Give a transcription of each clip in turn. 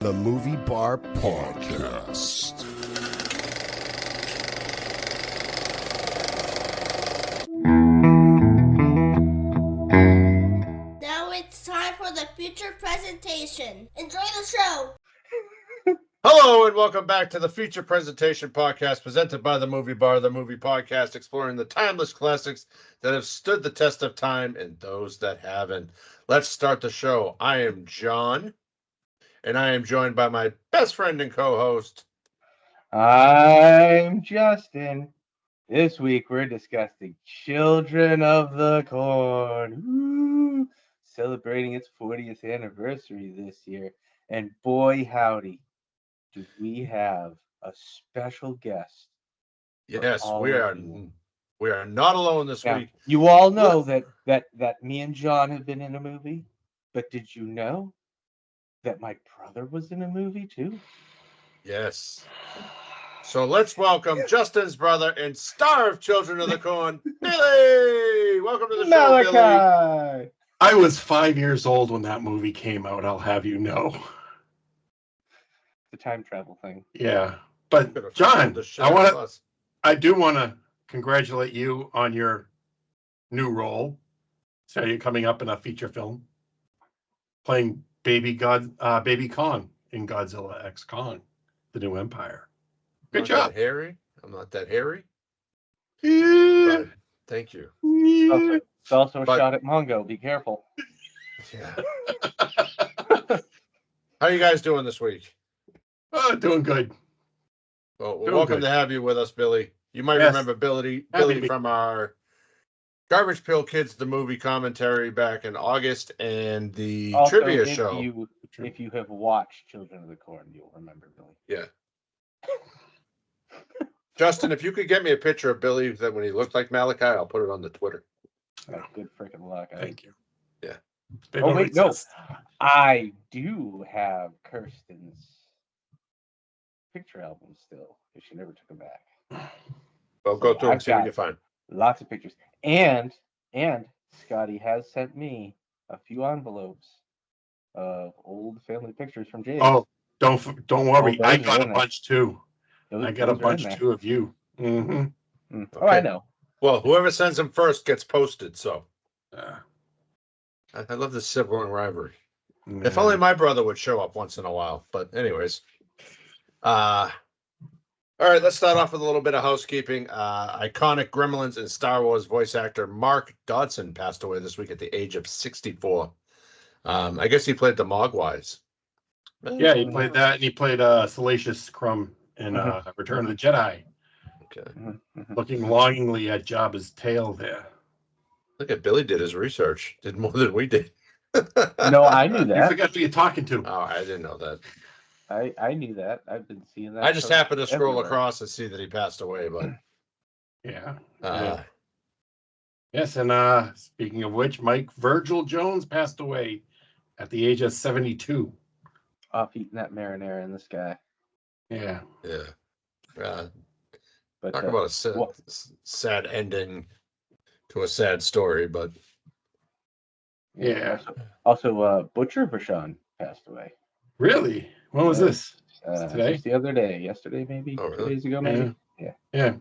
The Movie Bar Podcast. Now it's time for the feature presentation. Enjoy the show. Hello and welcome back to the feature presentation podcast presented by the Movie Bar, the Movie Podcast, exploring the timeless classics that have stood the test of time and those that haven't. Let's start the show. I am John, and I am joined by my best friend and co-host. I'm Justin. This week we're discussing Children of the Corn. Woo! Celebrating its 40th anniversary this year. And boy howdy, do we have a special guest. Yes, all we of are not alone this Now, week. you all know that me and John have been in a movie, but did you know that my brother was in a movie too? Yes. So let's welcome Justin's brother and star of Children of the Corn, Billy. Welcome to the show, Billy. Malachi! I was 5 years old when that movie came out, I'll have you know. The time travel thing. Yeah. But John, I do want to congratulate you on your new role. So you're coming up in a feature film playing Baby Kong in Godzilla X Kong, The New Empire. Good job. I'm not that hairy. Yeah. But thank you. It's also a shot at Mongo. Be careful. Yeah. How are you guys doing this week? Doing good. Well, we're welcome to have you with us, Billy. You might remember Billy from our Garbage Pail Kids, the movie commentary back in August, and the trivia show. If you have watched Children of the Corn, you'll remember Billy. Yeah. Justin, if you could get me a picture of Billy that when he looked like Malachi, I'll put it on the Twitter. Oh, good freaking luck. Thank you. Yeah. Oh, wait, no. I do have Kirsten's picture album still, if she never took them back. Well, go through and see what you find. Lots of pictures. And Scotty has sent me a few envelopes of old family pictures from James. Oh, don't worry. I got a bunch too. I got a bunch too of you. Mm-hmm. Okay. Oh, I know. Well, whoever sends them first gets posted. So I love the sibling rivalry. Yeah. If only my brother would show up once in a while. But anyways, all right. Let's start off with a little bit of housekeeping. Iconic Gremlins and Star Wars voice actor Mark Dodson passed away this week at the age of 64. I guess he played the Mogwais. Yeah, he played that, and he played Salacious Crumb in Return of the Jedi. Okay. Looking longingly at Jabba's tail there. Look at Billy did his research. Did more than we did. No, I knew that. You forgot who you're talking to. Oh, I didn't know that. I knew that. I've been seeing that. I just happened to scroll across and see that he passed away, but yeah. Yes, and speaking of which, Mike Virgil Jones passed away at the age of 72. Off eating that marinara in the sky. Yeah. But talk about a sad ending to a sad story, but yeah. Also, Butcher Vachon passed away. Really? When was this? Today? Just the other day. Yesterday, maybe. Oh, really? 2 days ago, maybe. Yeah.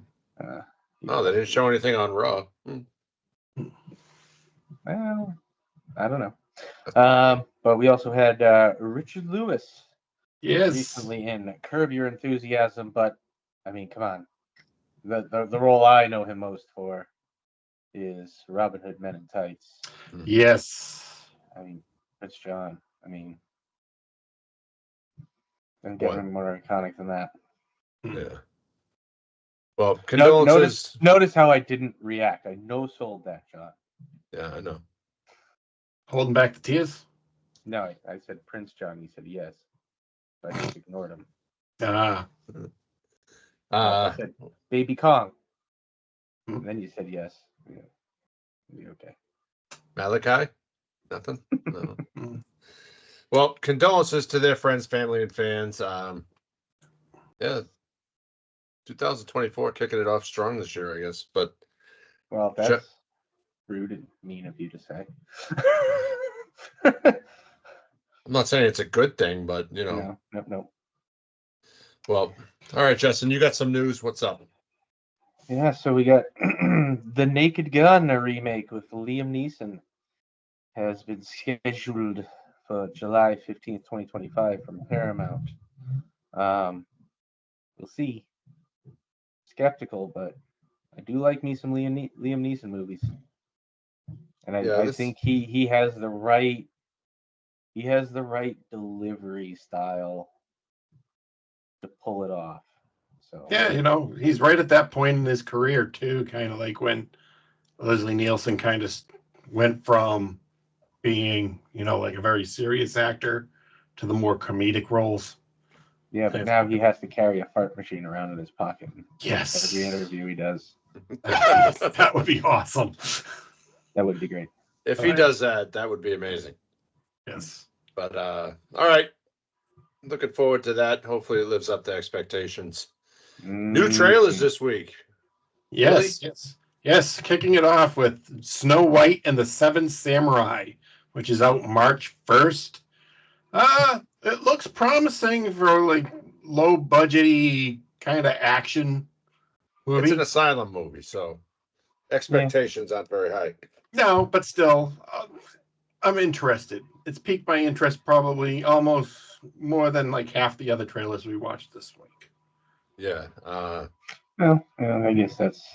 No, they didn't show anything on Raw. Well, I don't know. But we also had Richard Lewis. Yes. Recently in Curb Your Enthusiasm, but I mean, come on. The role I know him most for is Robin Hood Men in Tights. Yes. I mean, Prince John. I mean, doesn't get any more iconic than that. Yeah. Well, condolences. Notice how I didn't react. I no-sold that, John. Yeah, I know. Holding back the tears? No, I said Prince John. You said yes. But I just ignored him. I said Baby Kong. And then you said yes. Yeah. Okay. Malachi? Nothing? No. Well, condolences to their friends, family, and fans. Yeah. 2024 kicking it off strong this year, I guess. But well, that's rude and mean of you to say. I'm not saying it's a good thing, but No. Well, all right, Justin, you got some news. What's up? Yeah, so we got The Naked Gun, a remake with Liam Neeson, has been scheduled for July 15th, 2025 from Paramount. We'll see. Skeptical, but I do like me some Liam Neeson movies. And I think he has the right delivery style to pull it off. So Yeah, he's right at that point in his career too, kind of like when Leslie Nielsen kind of went from being, like a very serious actor to the more comedic roles. Yeah, but now he has to carry a fart machine around in his pocket. Yes. Every interview he does. That would be awesome. That would be great. If he does that, that would be amazing. Yes. But all right. Looking forward to that. Hopefully it lives up to expectations. New trailers this week. Yes, Really? yes. Kicking it off with Snow White and the Seven Samurai, which is out March 1st. It looks promising for like low budgety kind of action movie. It's an asylum movie, so expectations aren't very high. No, but still, I'm interested. It's piqued my interest probably almost more than like half the other trailers we watched this week. Yeah. Well, I guess that's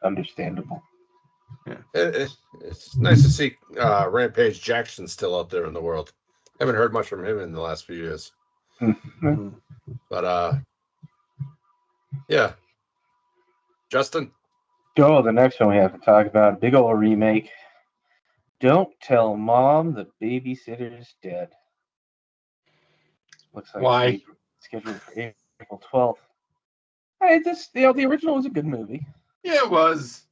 understandable. Yeah. It's nice to see Rampage Jackson still out there in the world. Haven't heard much from him in the last few years. Mm-hmm. But yeah. Justin? Oh, the next one we have to talk about, a big old remake. Don't Tell Mom the Babysitter's Dead. Looks like Why? Scheduled for April 12th. Hey, the original was a good movie. Yeah, it was.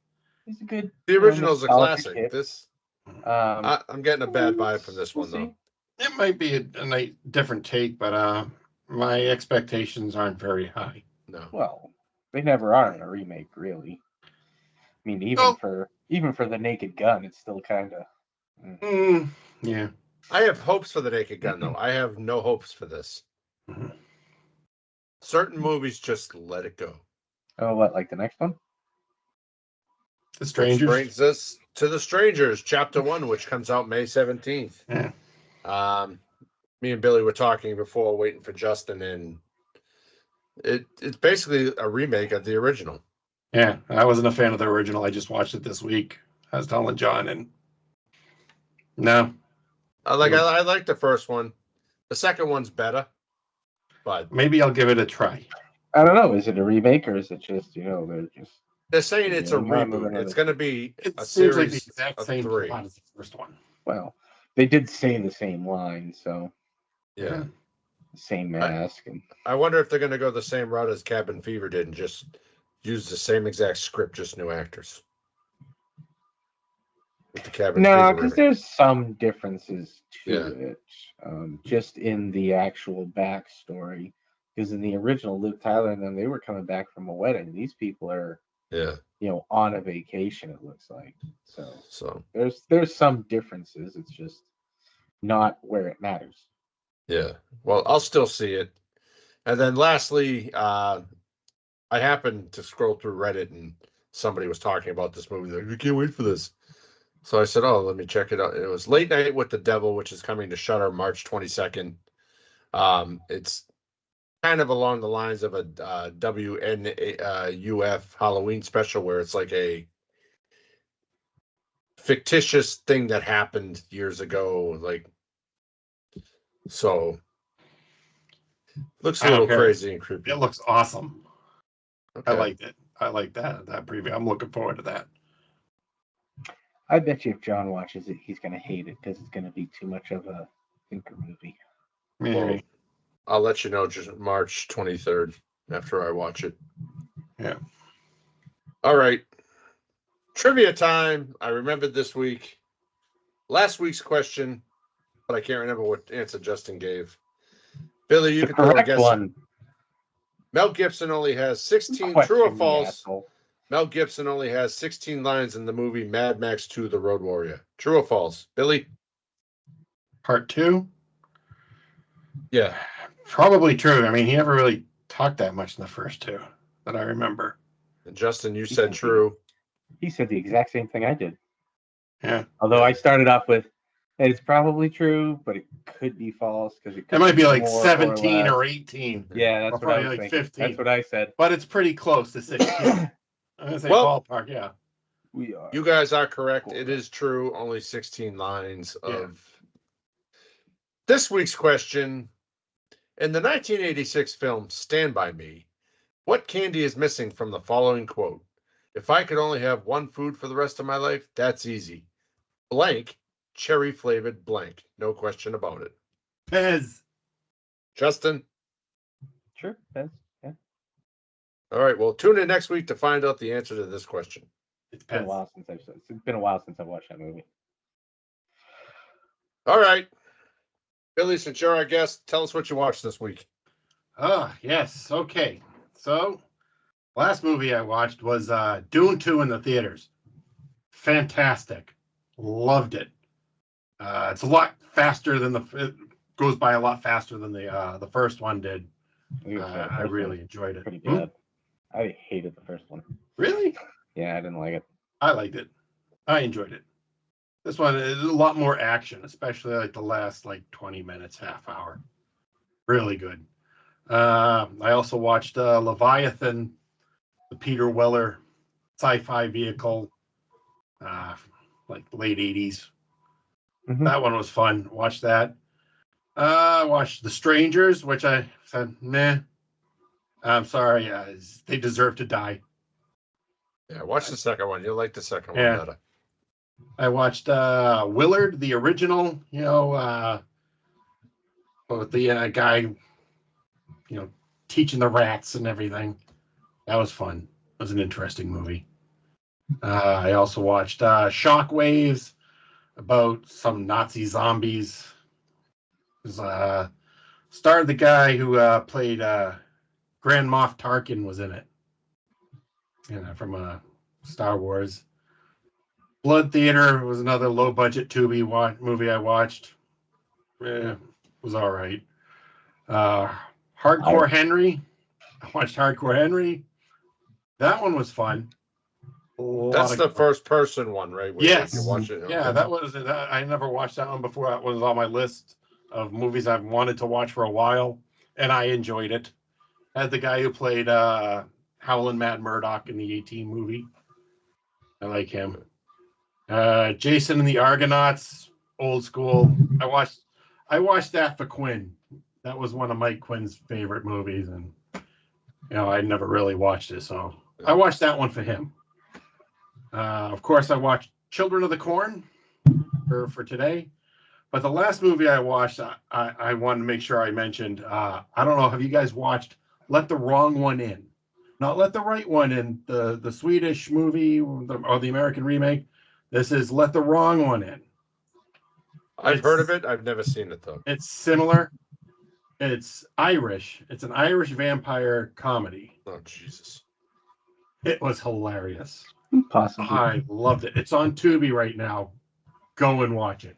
It's a good. The original's a nostalgic classic. hit. This I'm I'm getting a bad vibe from this one, though. It might be a different take, but my expectations aren't very high. No. Well, they never are in a remake, really. I mean, even for the Naked Gun, it's still kind of. Yeah. I have hopes for the Naked Gun, though. I have no hopes for this. Mm-hmm. Certain movies just let it go. Oh, what, like the next one? The Strangers. Which brings us to The Strangers, Chapter 1, which comes out May 17th. Yeah. Me and Billy were talking before, waiting for Justin, and it's basically a remake of the original. Yeah, I wasn't a fan of the original. I just watched it this week. I was telling John, and no. I like the first one. The second one's better, but maybe I'll give it a try. I don't know. Is it a remake or is it just they're saying it's a reboot. It's going to be a series like the exact of same 3. plot as the first one. Well, they did say the same line, so yeah, same mask. I wonder if they're going to go the same route as Cabin Fever did and just use the same exact script, just new actors. With the Cabin No, Fever because remake. there's some differences to Yeah. it, just in the actual backstory. Because in the original, Luke Tyler and them, they were coming back from a wedding. These people are, on a vacation. It looks like so. There's some differences. It's just not where it matters. Yeah. Well, I'll still see it. And then lastly, I happened to scroll through Reddit and somebody was talking about this movie. They're like, I can't wait for this. So I said, oh, let me check it out. It was Late Night with the Devil, which is coming to Shudder March 22nd. It's kind of along the lines of a WNUF Halloween special where it's like a fictitious thing that happened years ago. So looks a little crazy and creepy. It looks awesome. Okay. I liked it. I like that preview. I'm looking forward to that. I bet you if John watches it, he's going to hate it because it's going to be too much of a thinker movie. Maybe. Well, I'll let you know just March 23rd after I watch it. Yeah. All right. Trivia time. I remembered this week. Last week's question, but I can't remember what answer Justin gave. Billy, you can throw a guess. One. Mel Gibson only has 16. True or false? Mel Gibson only has 16 lines in the movie Mad Max 2: The Road Warrior. True or false? Billy? Part 2? Yeah. Probably true. I mean, he never really talked that much in the first two that I remember. And Justin, you said true. He said the exact same thing I did. Yeah. Although I started off with, it's probably true, but it could be false because it might be like more 17 or less. 18. Yeah, that's or what I probably was like thinking. 15. That's what I said. But it's pretty close to 16. I'm gonna say Well, ballpark, yeah. We are. You guys are correct. It is true. Only 16 lines of this week's question. In the 1986 film Stand By Me, what candy is missing from the following quote? If I could only have one food for the rest of my life, that's easy. Blank, cherry flavored blank. No question about it. Pez. Justin? Sure, Pez. Yeah. All right, well, tune in next week to find out the answer to this question. It's Been a Pez. while since it's been a while since I've watched that movie. All right. Billy, since you're our guest, tell us what you watched this week. Yes. Okay. So, last movie I watched was Dune 2 in the theaters. Fantastic. Loved it. It's a lot faster than it goes by a lot faster than the first one did. I really enjoyed it. Pretty bad. I hated the first one. Really? Yeah, I didn't like it. I liked it. I enjoyed it. This one is a lot more action, especially like the last 20 minutes, half hour. Really good. I also watched Leviathan, the Peter Weller sci-fi vehicle, late 80s. Mm-hmm. That one was fun. Watched that. Watched The Strangers, which I said, meh. I'm sorry. They deserve to die. Yeah, watch the second one. You'll like the second one better. I watched Willard, the original, with the guy, teaching the rats and everything. That was fun. It was an interesting movie. I also watched Shockwaves, about some Nazi zombies. It was starred the guy who played Grand Moff Tarkin was in it. From Star Wars. Blood Theater was another low-budget Tubi movie I watched. Was all right. Hardcore Henry. I watched Hardcore Henry. That one was fun. That's the first-person one, right? Yes. You watch it. Yeah, that was. I never watched that one before. That was on my list of movies I've wanted to watch for a while, and I enjoyed it. Had the guy who played Howlin' Mad Murdoch in the 18 movie. I like him. Jason and the Argonauts, old school. I watched that for Quinn. That was one of Mike Quinn's favorite movies, and I never really watched it, so I watched that one for him. Of course, I watched Children of the Corn for today. But the last movie I watched, I wanted to make sure I mentioned. I don't know. Have you guys watched Let the Wrong One In? Not Let the Right One In, the Swedish movie or the American remake. This is Let the Wrong One In. I've heard of it. I've never seen it, though. It's similar. It's Irish. It's an Irish vampire comedy. Oh, Jesus. It was hilarious. Possibly. I loved it. It's on Tubi right now. Go and watch it.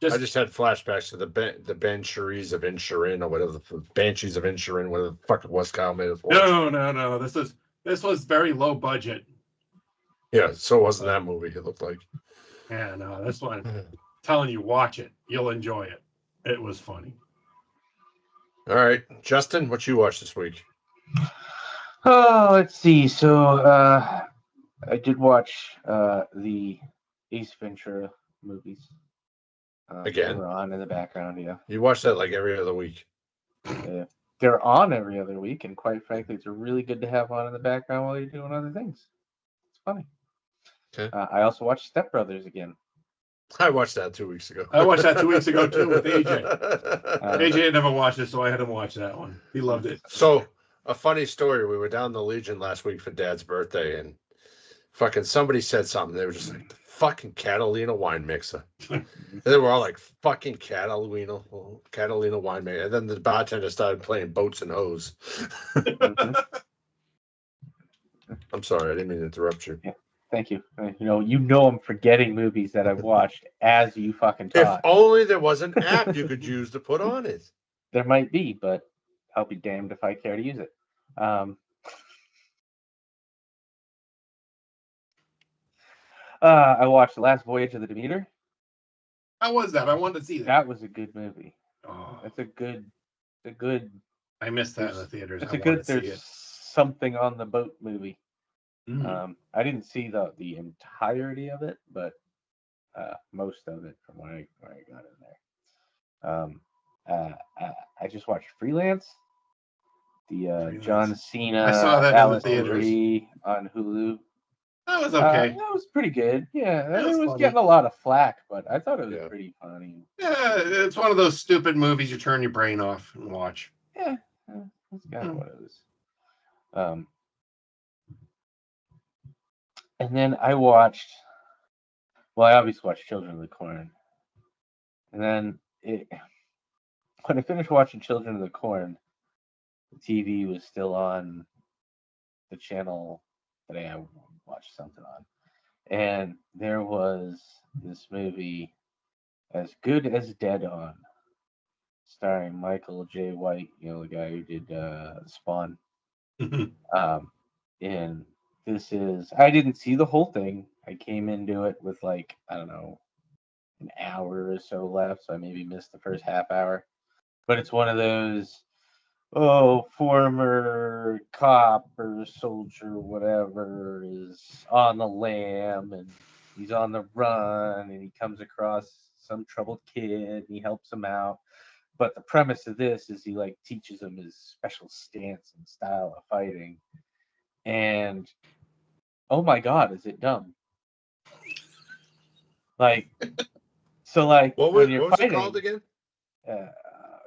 I just had flashbacks to the Banshees of Inisherin or whatever, the Banshees of Inisherin, whatever the fuck it was, Kyle made it for. No. This was very low budget. Yeah, so wasn't that movie, it looked like. Yeah, no, this one, I'm telling you, watch it. You'll enjoy it. It was funny. All right. Justin, what you watched this week? Oh, let's see. So I did watch the Ace Ventura movies. Again? They're on in the background, yeah. You watch that like every other week. Yeah. They're on every other week, and quite frankly, it's really good to have on in the background while you're doing other things. It's funny. Okay. I also watched Step Brothers again. I watched that 2 weeks ago. I watched that 2 weeks ago, too, with AJ. AJ had never watched it, so I had him watch that one. He loved it. So, a funny story. We were down the Legion last week for Dad's birthday, and fucking somebody said something. They were just like, the fucking Catalina wine mixer. And they were all like, fucking Catalina wine mixer. And then the bartender started playing Boats and Hoes. I'm sorry, I didn't mean to interrupt you. Yeah, thank you. You know I'm forgetting movies that I've watched as you fucking talk. If only there was an app you could use to put on it. There might be, but I'll be damned if I care to use it. I watched The Last Voyage of the Demeter. How was that? I wanted to see that. That was a good movie. Oh, It's a good. I missed that in the theaters. There's something on the boat movie. Mm. I didn't see the entirety of it, but most of it from when I got in there. I just watched Freelance, the Freelance. John Cena, I saw that Alice in the theaters. Brie on Hulu. That was okay. That was pretty good. Yeah, That was it was funny. getting a lot of flack, but I thought it was pretty funny. Yeah, it's one of those stupid movies you turn your brain off and watch. Yeah, that's kind of what it was. And then I watched. Well, I obviously watched Children of the Corn, and then when I finished watching Children of the Corn, the TV was still on the channel that I watched something on, and there was this movie, As Good as Dead on, starring Michael J. White, the guy who did Spawn. And this is, I didn't see the whole thing. I came into it with like, I don't know, an hour or so left, so I maybe missed the first half hour. But it's one of those, former cop or soldier, whatever, is on the lam and he's on the run and he comes across some troubled kid and he helps him out. But the premise of this is he like teaches him his special stance and style of fighting. And oh my God, is it dumb? Like, so like What when you're was fighting, it called again?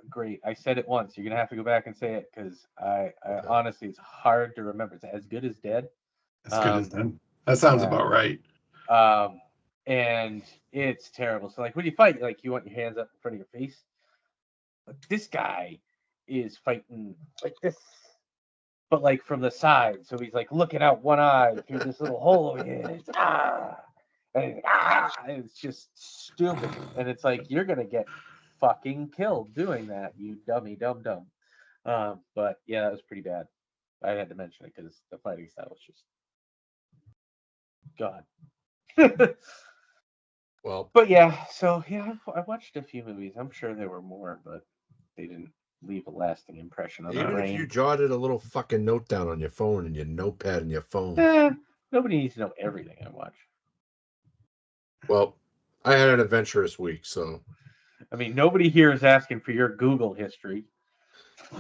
Great. I said it once. You're gonna have to go back and say it because I honestly, it's hard to remember. It's As Good as Dead. As Good as Dead. That sounds about right. And it's terrible. So like when you fight, like you want your hands up in front of your face, but this guy is fighting like this, but like from the side. So he's like looking out one eye through this little hole over here. And it's just stupid. And it's like you're gonna get fucking killed doing that, you dummy dumb. But yeah, that was pretty bad. I had to mention it because the fighting style was just God. Well, but yeah, so yeah, I watched a few movies. I'm sure there were more, but they didn't leave a lasting impression on the brain. Even if you jotted a little fucking note down on your phone and your notepad and your phone. Nobody needs to know everything I watch. Well, I had an adventurous week, so. I mean, nobody here is asking for your Google history. We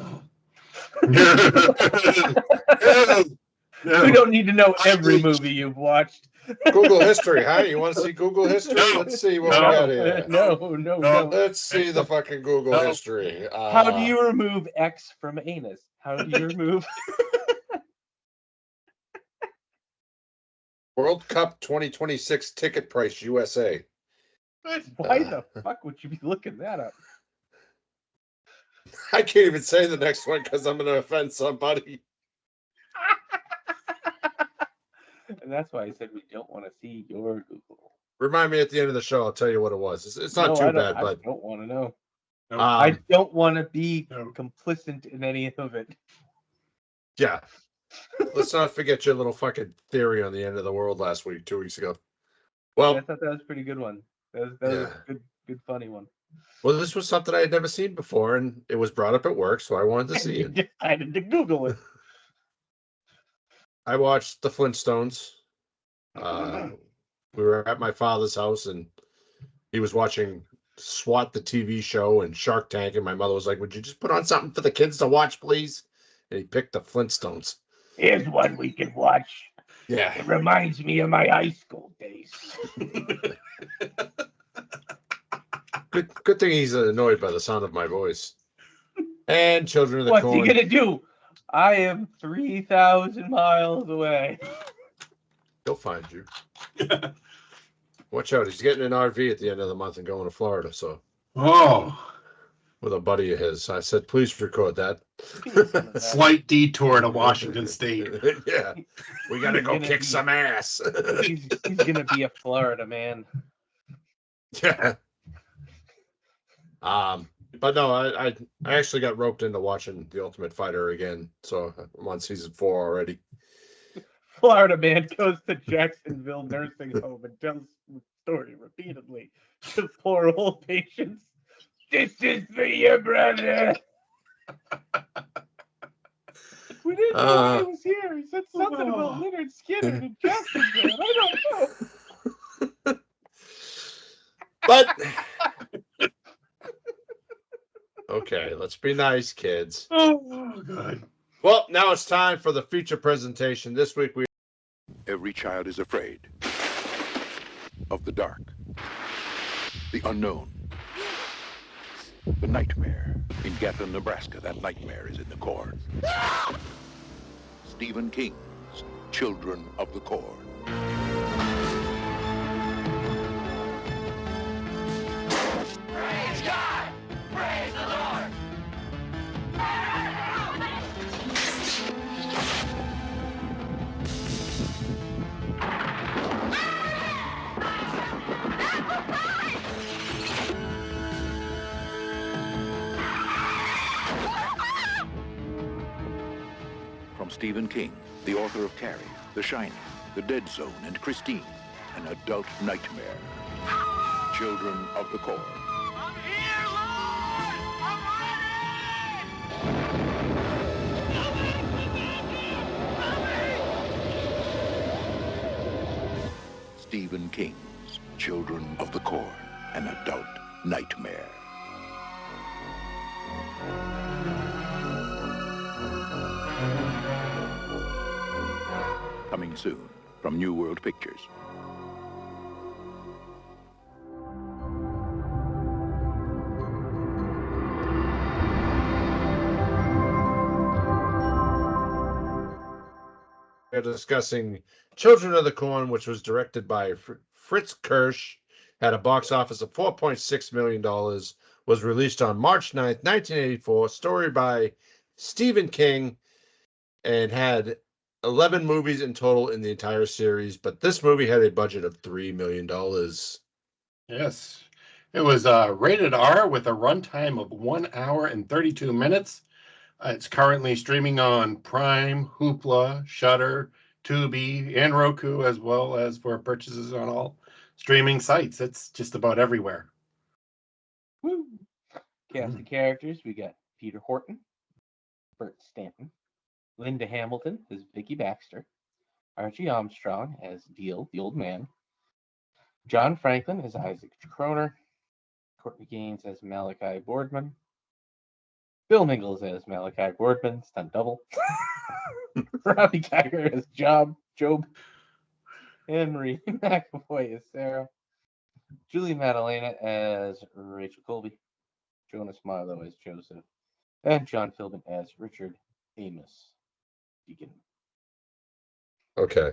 don't need to know every movie you've watched. Google history, huh? You want to see Google history? Let's see what we got here. No. Let's see the fucking Google history. How do you remove X from anus? How do you remove... World Cup 2026 ticket price USA. Why the fuck would you be looking that up? I can't even say the next one because I'm going to offend somebody. And that's why I said we don't want to see your Google. Remind me at the end of the show. I'll tell you what it was. It's not too bad, but I don't want to know. I don't want to be complicit in any of it. Yeah. Let's not forget your little fucking theory on the end of the world last week, 2 weeks ago. Well, I thought that was a pretty good one. That was a good, funny one. Well, this was something I had never seen before, and it was brought up at work, so I wanted to see it. I had to Google it. I watched The Flintstones. We were at my father's house, and he was watching SWAT, the TV show, and Shark Tank, and my mother was like, "Would you just put on something for the kids to watch, please?" And he picked The Flintstones. Here's one we can watch. Yeah. It reminds me of my high school days. Good thing he's annoyed by the sound of my voice. And Children of the What's Corn. he gonna do? I am 3,000 miles away. He'll find you. Watch out. He's getting an RV at the end of the month and going to Florida. So. With a buddy of his. I said, please record that. Slight detour to Washington State. Yeah. We got to go kick some ass. He's going to be a Florida man. Yeah. But no, I actually got roped into watching The Ultimate Fighter again. So I'm on season 4 already. Florida man goes to Jacksonville nursing home and tells the story repeatedly to poor old patients. This is for your brother. We didn't know he was here. He said something about Leonard Skinner in Jacksonville. I don't know. But okay, let's be nice, kids. Oh, God. Well, now it's time for the feature presentation. This week we Every child is afraid of the dark, the unknown, the nightmare. In Gatlin, Nebraska, that nightmare is in the corn. Stephen King's Children of the Corn. Praise God! Praise the Lord! From Stephen King, the author of Carrie, The Shining, The Dead Zone, and Christine, an adult nightmare. Children of the Corn. I'm here, Lord! I'm ready! Stephen King's Children of the Corn, an adult nightmare. Coming soon from New World Pictures. are discussing Children of the Corn, which was directed by Fritz Kirsch, had a box office of $4.6 million, was released on March 9th, 1984, story by Stephen King, and had 11 movies in total in the entire series, but this movie had a budget of $3 million. Yes. It was rated R with a runtime of 1 hour and 32 minutes. It's currently streaming on Prime, Hoopla, Shudder, Tubi, and Roku, as well as for purchases on all streaming sites. It's just about everywhere. Woo. Cast of characters, we got Peter Horton, Bert Stanton, Linda Hamilton as Vicky Baxter, Archie Armstrong as Deal, the old man, John Franklin as Isaac Kroner, Courtney Gaines as Malachi Boardman, Bill Mingles as Malachi Boardman, stunt double, Robbie Geiger as Job, Henry McAvoy as Sarah, Julie Madalena as Rachel Colby, Jonas Marlowe as Joseph, and John Philbin as Richard Amos Deacon. Okay.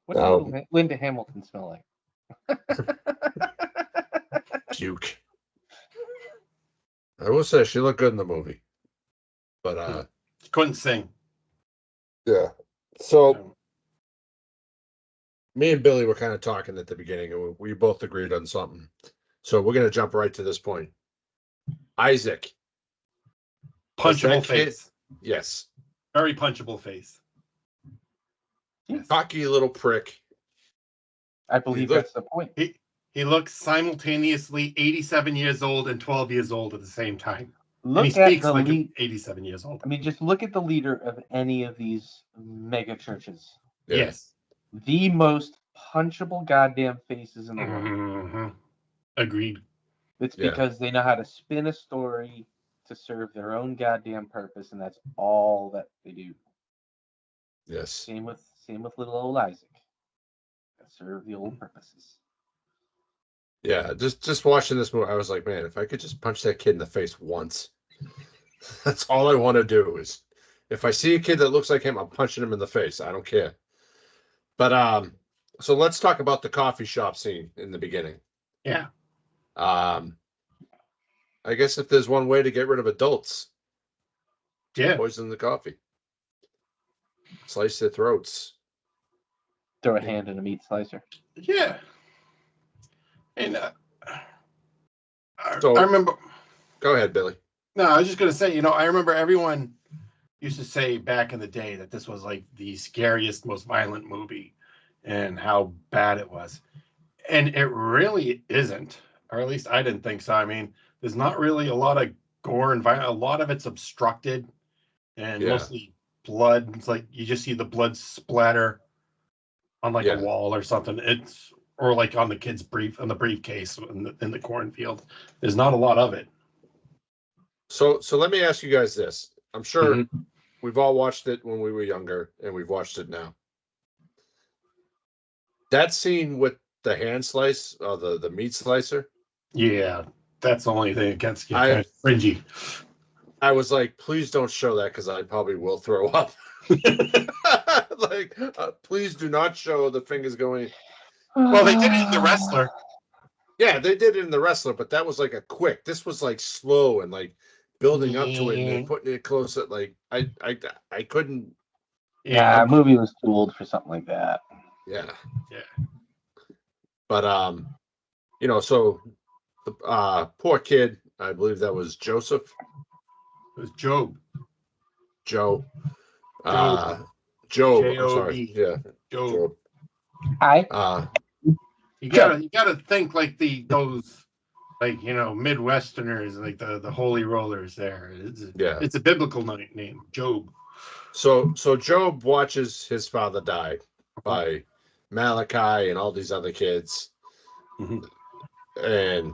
What does Linda Hamilton smell like? Puke. I will say she looked good in the movie. But couldn't sing. Yeah. So me and Billy were kind of talking at the beginning, and we both agreed on something. So we're gonna jump right to this point. Isaac. Punchable face. Yes. Very punchable face. Yes. Cocky little prick. I believe that's the point. He looks simultaneously 87 years old and 12 years old at the same time. Look and he at speaks the like 87 years old. I mean, just look at the leader of any of these mega churches. Yes. The most punchable goddamn faces in the world. Mm-hmm. Agreed. It's because they know how to spin a story to serve their own goddamn purpose, and that's all that they do. Yes. Same with little old Isaac. Serve the old purposes. Yeah, just watching this movie, I was like, man, if I could just punch that kid in the face once. That's all I want to do is if I see a kid that looks like him, I'm punching him in the face. I don't care. But so let's talk about the coffee shop scene in the beginning. Yeah. I guess if there's one way to get rid of adults, poison the coffee. Slice their throats. Throw a hand in a meat slicer. Yeah. And So I remember. Go ahead, Billy. No, I was just gonna say, I remember everyone used to say back in the day that this was like the scariest, most violent movie, and how bad it was. And it really isn't, or at least I didn't think so. I mean, there's not really a lot of gore and violence. A lot of it's obstructed and mostly blood. It's like you just see the blood splatter on like a wall or something. Or like on the kid's briefcase in the cornfield. There's not a lot of it. So let me ask you guys this. I'm sure we've all watched it when we were younger, and we've watched it now. That scene with the hand slice, the meat slicer. Yeah, that's the only thing that gets kind of cringy. I was like, please don't show that because I probably will throw up. Please do not show the fingers going. Well, they did it in The Wrestler. Yeah, they did it in The Wrestler, but that was like a quick. This was like slow and like building up to it and then putting it close. Like I couldn't. Yeah, the movie was too old for something like that. Yeah. But so the poor kid, I believe that was Joseph. It was Job. Job. Job. I'm sorry. Yeah. Job. Hi. You gotta think like those Midwesterners, like the holy rollers there. It's a biblical name, Job. So Job watches his father die by Malachi and all these other kids. And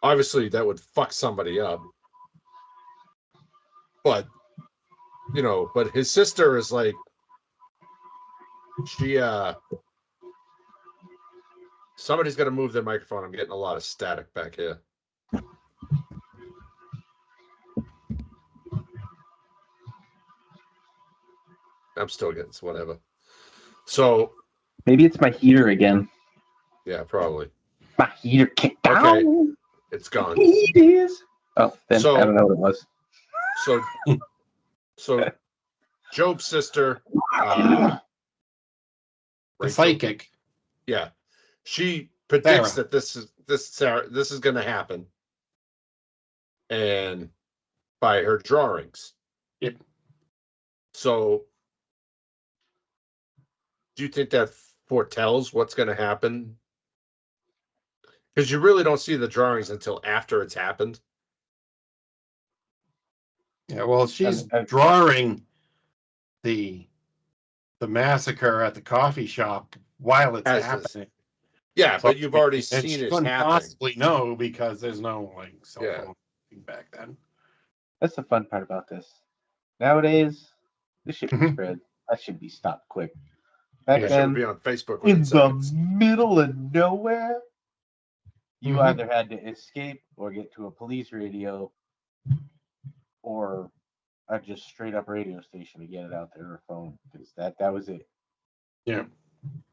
obviously that would fuck somebody up. But but his sister is like, somebody's got to move their microphone. I'm getting a lot of static back here. I'm still getting whatever. So maybe it's my heater again. Yeah, probably. My heater kicked down. Okay, it's gone. It is. Oh, then I don't know what it was. So Job's sister, the psychic. Yeah, she predicts that this is going to happen, and by her drawings. Yep. So, do you think that foretells what's going to happen? Because you really don't see the drawings until after it's happened. Yeah, well, she's drawing the massacre at the coffee shop while it's happening. Yeah, so, but you've already seen it happen. Possibly no, because there's no cell phone back then. That's the fun part about this. Nowadays, this should be spread. That should be stopped quick. Back then, be on Facebook in the middle of nowhere, you either had to escape or get to a police radio or a just straight up radio station to get it out there or phone, because that was it. Yeah.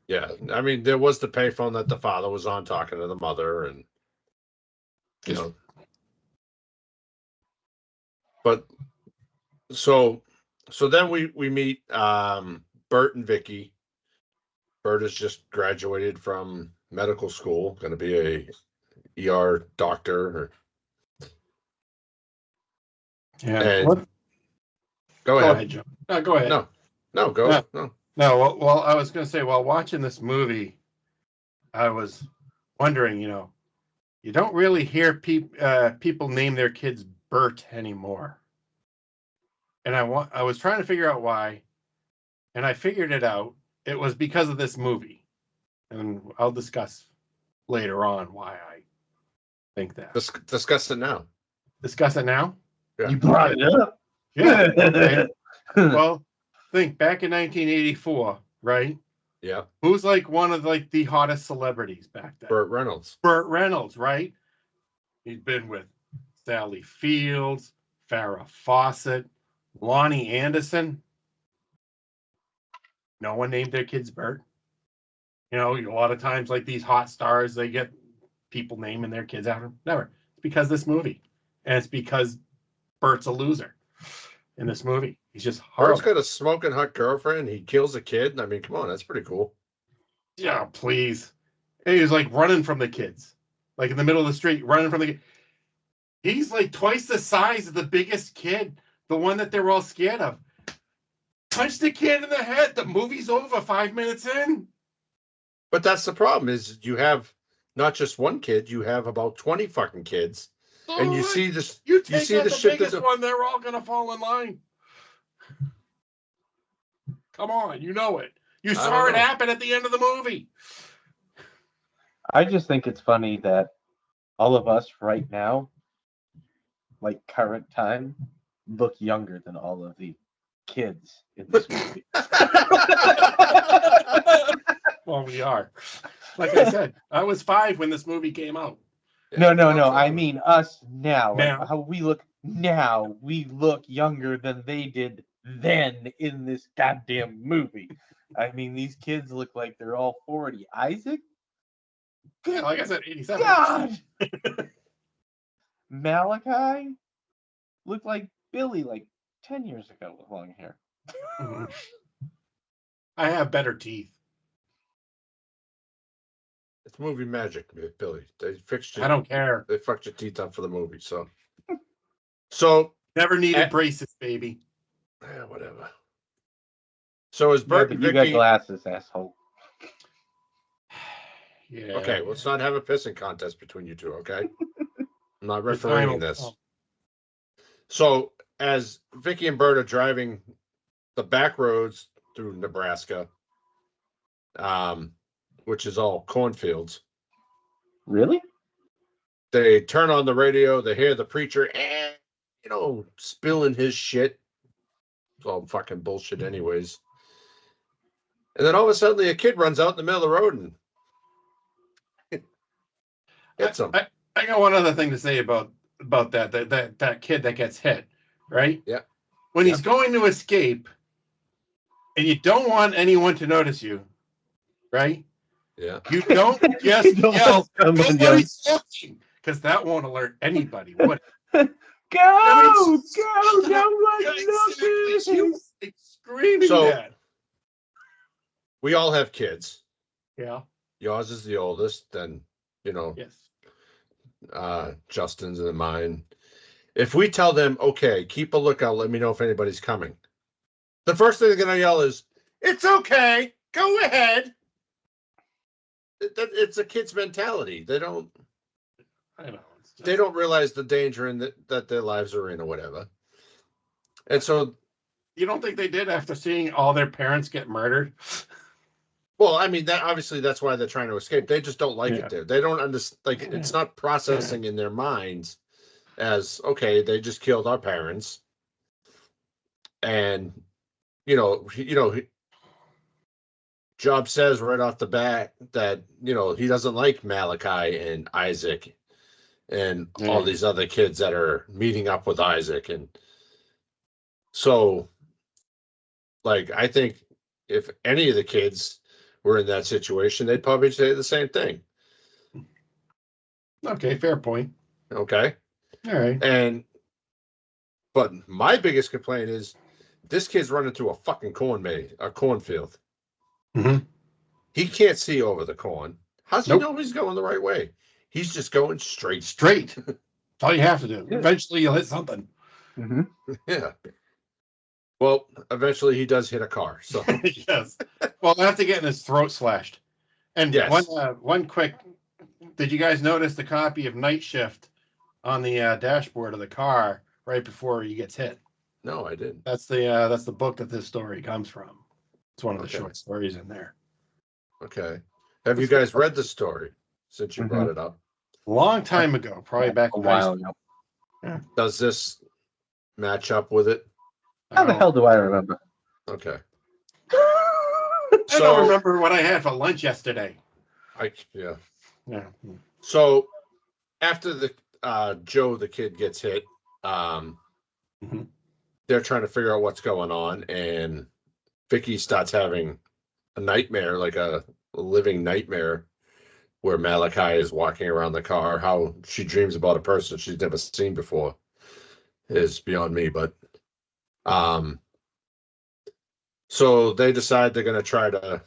Yeah. I mean, there was the payphone that the father was on talking to the mother, and but so then we meet Bert and Vicky. Bert has just graduated from medical school, going to be a ER doctor. Go ahead, Joe. No, go ahead. No, go. No. No, well, I was going to say, while watching this movie, I was wondering, you don't really hear people name their kids Bert anymore. And I was trying to figure out why, and I figured it out. It was because of this movie. And I'll discuss later on why I think that. Discuss it now. Discuss it now? Yeah. You brought it up. Yeah. Okay. Well, think back in 1984, right? Yeah. Who's like one of like the hottest celebrities back then? Burt Reynolds. Burt Reynolds, right? He'd been with Sally Fields, Farrah Fawcett, Lonnie Anderson. No one named their kids Burt. A lot of times, like these hot stars, they get people naming their kids after them. Never. It's because of this movie. And it's because Bert's a loser in this movie. He's just horrible. Bert's got a smoking hot girlfriend. He kills a kid. I mean, come on, that's pretty cool. Yeah, please. And he was like running from the kids. like in the middle of the street, running from the. He's like twice the size of the biggest kid, the one that they're all scared of. Punch the kid in the head. The movie's over 5 minutes in. But that's the problem is you have not just one kid, you have about 20 fucking kids. And you see this, you see out the shit biggest one, they're all gonna fall in line. Come on, you know it. You saw it happen at the end of the movie. I just think it's funny that all of us right now, like current time, look younger than all of the kids in this movie. Well, we are. Like I said, I was 5 when this movie came out. No. I mean us now. Now. Like how we look now, we look younger than they did then in this goddamn movie. I mean, these kids look like they're all 40. Isaac? Yeah, like I said, 87. God! Malachi looked like Billy like 10 years ago with long hair. Mhm. I have better teeth. It's movie magic, Billy. They fixed you. I don't care. They fucked your teeth up for the movie, so. Never needed braces, baby. Yeah, whatever. So is Yeah, Bert but and you got Vicky... glasses, asshole. Yeah. Okay, let's not have a pissing contest between you two, okay? I'm not refereeing this. So as Vicky and Bert are driving the back roads through Nebraska, which is all cornfields, Really? they turn on the radio, they hear the preacher, spilling his shit. It's all fucking bullshit anyways. And then all of a sudden a kid runs out in the middle of the road and hits him. I got one other thing to say about that kid that gets hit, right? Yeah. When he's going to escape and you don't want anyone to notice you, right? Yeah. You don't just yell, nobody's looking, because that won't alert anybody. What? Go! Screaming So, that. We all have kids. Yeah. Yours is the oldest, then, Yes. Justin's and mine. If we tell them, okay, keep a lookout, let me know if anybody's coming. The first thing they're going to yell is, it's okay, go ahead. It's a kid's mentality. They don't. I know. They don't realize the danger in that their lives are in or whatever. And so. You don't think they did after seeing all their parents get murdered? Well, I mean, that's why they're trying to escape. They just don't like it there. They don't understand. Like, it's not processing in their minds as, okay, they just killed our parents. And, Job says right off the bat that, he doesn't like Malachi and Isaac and all these other kids that are meeting up with Isaac. And so, like, I think if any of the kids were in that situation, they'd probably say the same thing. Okay, fair point. Okay. All right. But my biggest complaint is this kid's running through a fucking cornfield. Mm-hmm. He can't see over the corn. How's he know he's going the right way? He's just going straight. That's all you have to do. Yeah. Eventually you'll hit something. Mm-hmm. Yeah. Well, eventually he does hit a car. So yes. Well, after getting his throat slashed. And yes. One quick. Did you guys notice the copy of Night Shift on the dashboard of the car right before he gets hit? No, I didn't. That's the book that this story comes from. It's one of the short stories in there. Okay. Have you guys read the story since you brought it up? A long time ago, probably back a while ago. Yeah. Does this match up with it? How the hell do I remember? Okay. I don't remember what I had for lunch yesterday. Yeah. Yeah. So after the Joe the kid gets hit, they're trying to figure out what's going on, and Vicky starts having a nightmare, like a living nightmare, where Malachi is walking around the car. How she dreams about a person she's never seen before is beyond me, but so they decide they're going to try to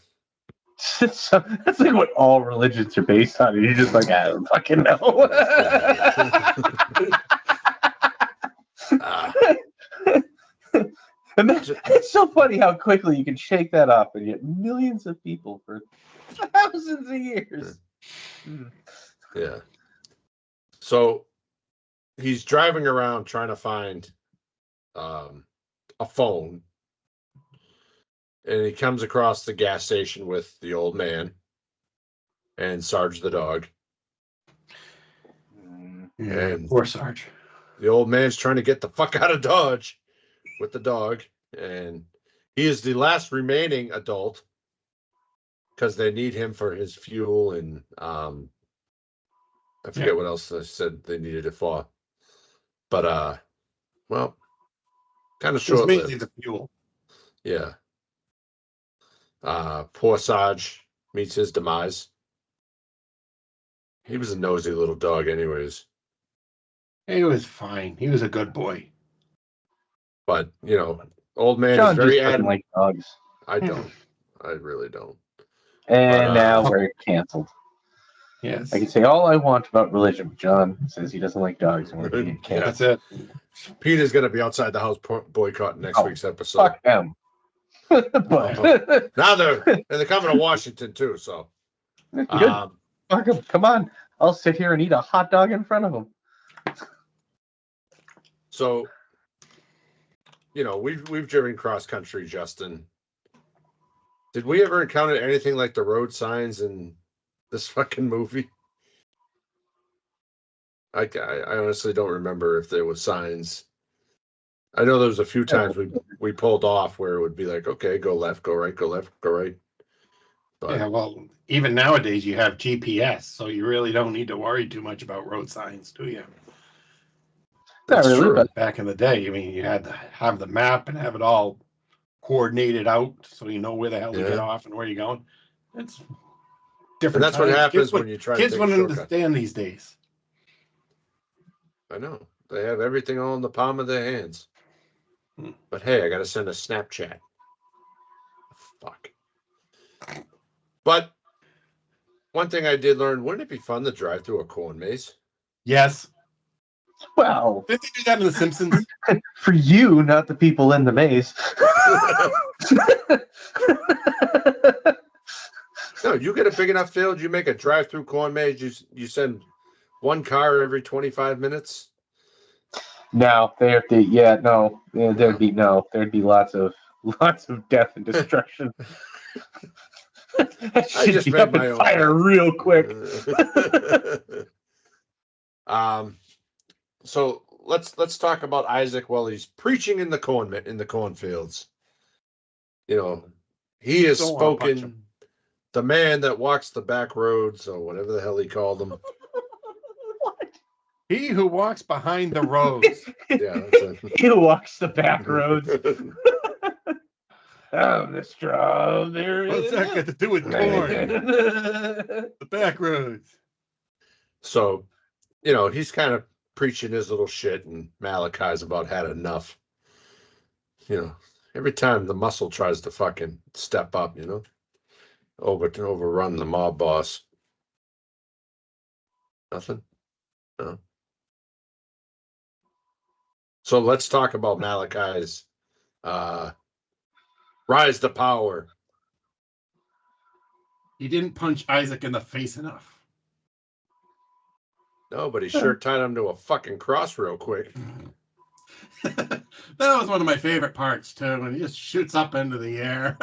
That's like what all religions are based on. And you're just like, I don't fucking know. And it's so funny how quickly you can shake that up and get millions of people for thousands of years. Yeah. So he's driving around trying to find a phone, and he comes across the gas station with the old man and Sarge the dog. And poor Sarge. The old man's trying to get the fuck out of Dodge with the dog, and he is the last remaining adult because they need him for his fuel and I forget what else I said they needed it for. But well, kind of short mainly lived. the fuel. Yeah. Poor Sarge meets his demise. He was a nosy little dog anyways. He was fine. He was a good boy. But, you know, old man John is very just doesn't adamant. like dogs. I don't. I really don't. And now we're canceled. Yes. I can say all I want about religion, but John says he doesn't like dogs, and we're going to get canceled. That's it. Peter's going to be outside the house boycotting next week's episode. Fuck him. But Now they're coming to Washington too, so. fuck him. Come on. I'll sit here and eat a hot dog in front of him. So, you know, we've driven cross country, Justin. Did we ever encounter anything like the road signs in this fucking movie? I honestly don't remember if there was signs. I know there was a few times we pulled off where it would be like, okay, go left, go right, go left, go right. But, yeah, well, even nowadays you have GPS, so you really don't need to worry too much about road signs, do you? Not really, true. but Back in the day, I mean, you had to have the map and have it all coordinated out so you know where the hell to get off and where you're going. It's different. And that's what happens kids when you try to kids take a wouldn't shortcut. understand these days. I know. They have everything all in the palm of their hands. But hey, I got to send a Snapchat. Fuck. But one thing I did learn, wouldn't it be fun to drive through a corn maze? Yes. well, Didn't they do that in The Simpsons? for you, not the people in the maze. No, you get a big enough field, you make a drive-through corn maze, you send one car every 25 minutes. No, there'd be there'd be lots of death and destruction. That I should just be made up my and own. fire real quick. So let's talk about Isaac while he's preaching in the cornfields. You know, he is Don't wanna punch spoken him. the man that walks the back roads, or whatever the hell he called them. He who walks behind the roads. Yeah, that's it. He walks the back roads. Oh, the strawberry. What's that got to do with corn? The back roads. So, you know, he's kind of preaching his little shit, and Malachi's about had enough. You know, every time the muscle tries to fucking step up, you know, overrun the mob boss. Nothing? No. So let's talk about Malachi's rise to power. He didn't punch Isaac in the face enough. No, but he sure tied him to a fucking cross real quick. That was one of my favorite parts too, when he just shoots up into the air.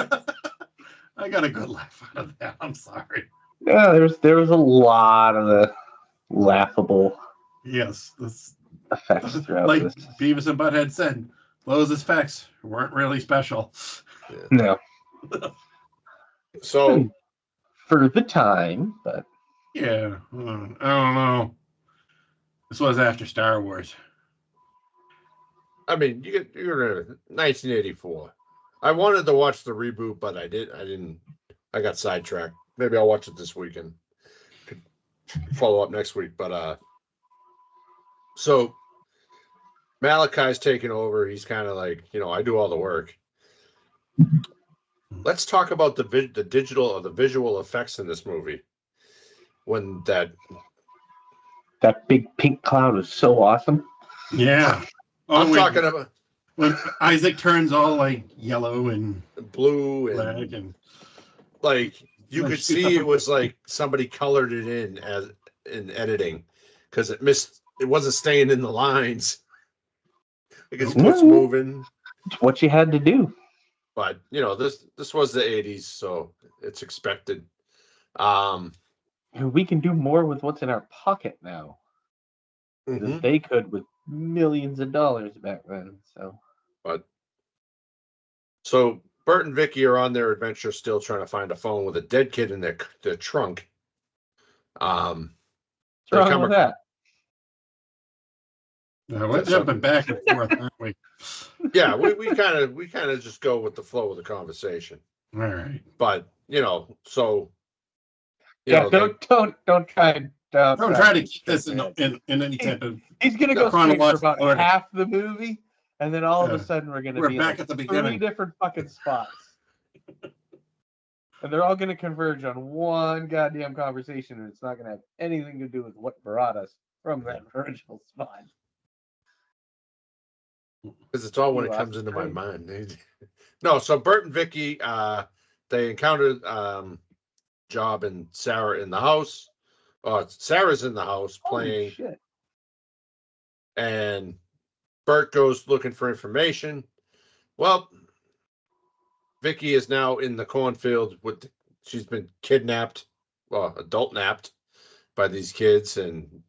I got a good laugh out of that. I'm sorry. Yeah, there was a lot of the laughable Yes, this, effects throughout like this. Beavis and Butthead said, those effects weren't really special. No, So for the time, but Yeah, I don't know. This was after Star Wars. I mean, you're 1984. I wanted to watch the reboot, but I didn't. I got sidetracked. Maybe I'll watch it this weekend. Could follow up next week, but so Malachi's taking over. He's kind of like, you know, I do all the work. Let's talk about the digital or the visual effects in this movie. When that big pink cloud was so awesome. Yeah. I'm talking about when Isaac turns all like yellow and blue black and and like you Like could shoots see up it was like somebody colored it in editing because it wasn't staying in the lines. Like its foot's moving. It's what you had to do. But this was the 80s, so it's expected. We can do more with what's in our pocket now than they could with millions of dollars back then. So Bert and Vicky are on their adventure, still trying to find a phone with a dead kid in their trunk. What's wrong with that? we're jumping back and forth, aren't we? Yeah, we kind of just go with the flow of the conversation. All right. But so don't try and don't try to keep this in any type of. He's gonna go straight for about half the movie, and then all of a sudden we're be back at the beginning. 3 different fucking spots, and they're all gonna converge on one goddamn conversation, and it's not gonna have anything to do with what brought us from that original spot. Because it's all when it comes into my mind. No, so Bert and Vicky, they encountered Job and Sarah in the house. Sarah's in the house playing. Shit. And Bert goes looking for information. Well, Vicky is now in the cornfield she's been kidnapped, adult napped by these kids, and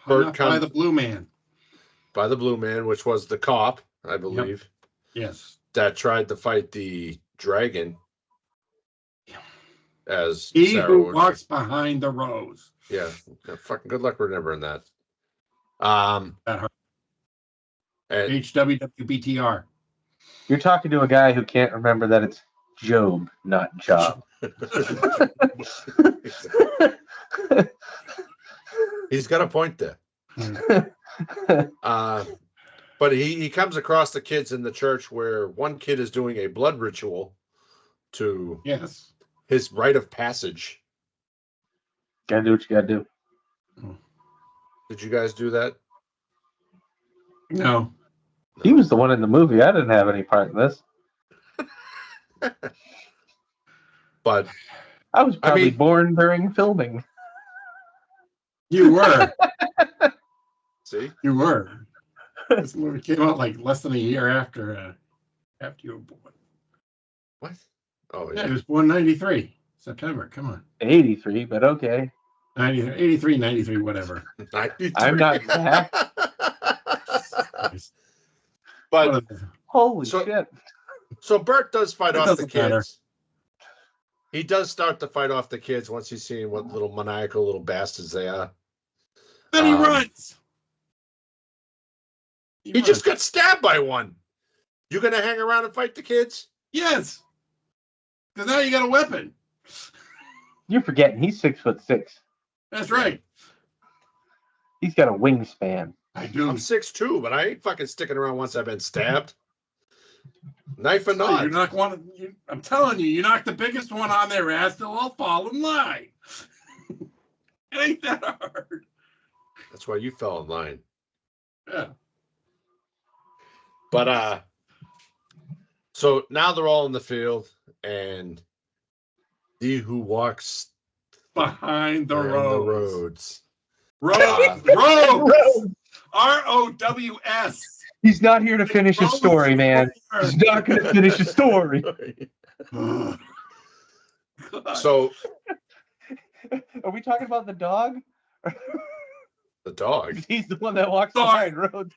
Bert by the blue man. By the blue man, which was the cop, I believe. Yep. Yes. That tried to fight the dragon. As he Sarah who walks behind the rose. Yeah. Fucking good luck remembering that. HWWBTR. You're talking to a guy who can't remember that it's Job, not Job. He's got a point there. But he comes across the kids in the church where one kid is doing a blood ritual to his rite of passage. Gotta do what you gotta do. Did you guys do that? No. He was the one in the movie. I didn't have any part in this. But I was probably born during filming. You were. See? You were. This movie came out like less than a year after you were born. What? Oh, yeah. He was born 93, September. Come on. 83, but okay. 83, 93, whatever. 93. I'm not back. But holy shit. So Bert does fight off the kids. Matter. He does start to fight off the kids once he's seen what little maniacal little bastards they are. Then he runs. He just got stabbed by one. You gonna hang around and fight the kids? Yes. Because now you got a weapon. You're forgetting he's 6'6". That's right. He's got a wingspan. I do. I'm 6'2", but I ain't fucking sticking around once I've been stabbed. Knife or not. You're not one. I'm telling you, you knock the biggest one on their ass, they'll all fall in line. It ain't that hard. That's why you fell in line. Yeah. But so now they're all in the field, and he who walks behind the roads. Roads. Roads. ROWS. He's not here to finish his story, man. He's not going to finish his story. So, are we talking about the dog? The dog. He's the one that walks behind roads.